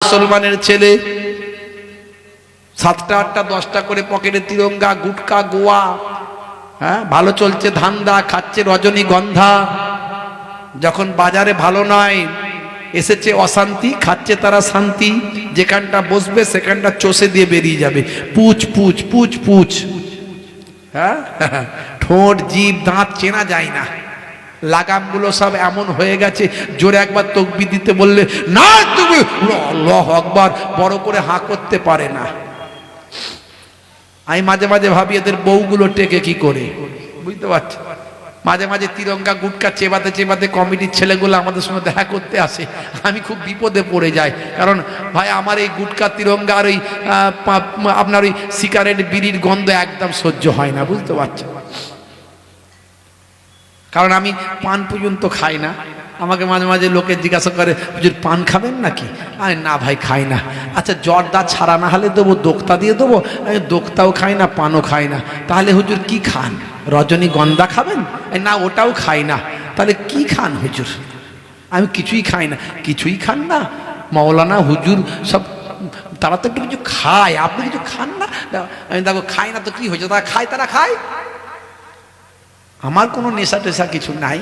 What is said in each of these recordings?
মুসলমানের ছেলে 7টা 8টা 10টা করে পকেটে তিরঙ্গা, গুটকা, গোয়া, হ্যাঁ ভালো চলছে ধান্দা, খাচ্ছে রজনীগন্ধা। যখন বাজারে ভালো নয়, এসেছে অশান্তি, খাচ্ছে তারা শান্তি। যেখানটা বসবে সেখানটা চষে দিয়ে বেরিয়ে যাবে, পুচ পুচ পুচ পুচ। হ্যাঁ, ঠোঁট জিভ দাঁত চেনা যায় না, লাগামগুলো সব এমন হয়ে গেছে, জোরে একবার তাকবীর দিতে বললে না, তুমি আল্লাহু আকবার বড় করে হাঁ করতে পারে না। আমি মাঝে মাঝে ভাবি এদের বউগুলো টেকে কি করে, বুঝতে পারছি। মাঝে মাঝে তিরঙ্গা গুটকা চেবাতে চেবাতে কমিটির ছেলেগুলো আমাদের সঙ্গে দেখা করতে আসে, আমি খুব বিপদে পড়ে যাই। কারণ ভাই আমার এই গুটকা তিরঙ্গা আর ওই আপনার ওই সিগারেট বিড়ির গন্ধ একদম সহ্য হয় না, বুঝতে পারছেন। কারণ আমি পান পর্যন্ত খাই না। আমাকে মাঝে মাঝে লোকে জিজ্ঞাসা করে, হুজুর পান খাবেন নাকি? আমি না ভাই খাই না। আচ্ছা জর্দা ছাড়া না হলে দেবো, দোক্তা দিয়ে দেবো? আমি দোক্তাও খাই না, পানও খাই না। তাহলে হুজুর কি খান? রজনীগন্ধা খাবেন? না ওটাও খাই না। তাহলে কি খান হুজুর? আমি কিছুই খাই না। কিছুই খান না? মাওলানা হুজুর সব তারা তো একটু কিছু খায়, আপনি কিছু খান না? আমি দেখো খাই না তো কি হয়েছে, তারা খায়, তারা খায়। আমার কোনো নেশা টেশা কিছু নাই।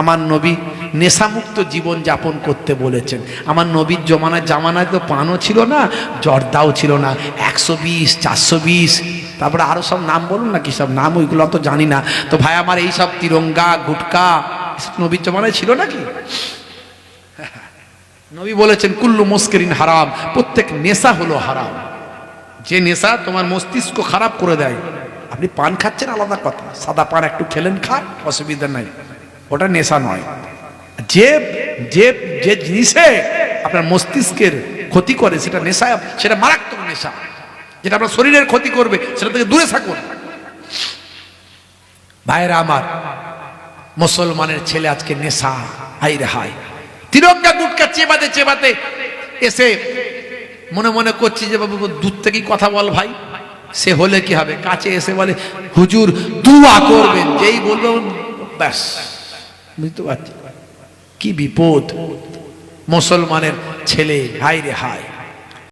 আমার নবী নেশামুক্ত জীবন যাপন করতে বলেছেন। আমার নবীর জামানায় তো পানও ছিল না, জর্দাও ছিল না। 120, 420, তারপরে আরো সব নাম বলুন না, কি সব নাম ওইগুলো তো জানি না। তো ভাই আমার এই সব তিরঙ্গা গুটকা নবীর জামানায় ছিল নাকি? নবী বলেছেন কুল্লু মুস্কিরিন হারাম, প্রত্যেক নেশা হলো হারাম। যে নেশা তোমার মস্তিষ্ক খারাপ করে দেয়। আপনি পান খাচ্ছেন আলাদা কথা, সাদা পান একটু খেলেন, খান, অসুবিধা নাই, ওটা নেশা নয়। যে যে যে জিনিসে আপনার মস্তিষ্কের ক্ষতি করে সেটা নেশা, সেটা মারাত্মক নেশা। যেটা আপনার শরীরের ক্ষতি করবে সেটা থেকে দূরে থাকুন। ভাইরা আমার, মুসলমানের ছেলে আজকে নেশা, হাই রে হাই। তিরঙ্গা গুটকা চেবাতে চেবাতে এসে মনে মনে করছি যে বাবু দূর থেকেই কথা বল ভাই। সে হলে কি হবে, কাছে এসে বলে হুজুর দুয়া করবেন, যেই বলবে ব্যাস, বুঝতে পারছি কি বিপদ মুসলমানের ছেলে, হাই রে হাই।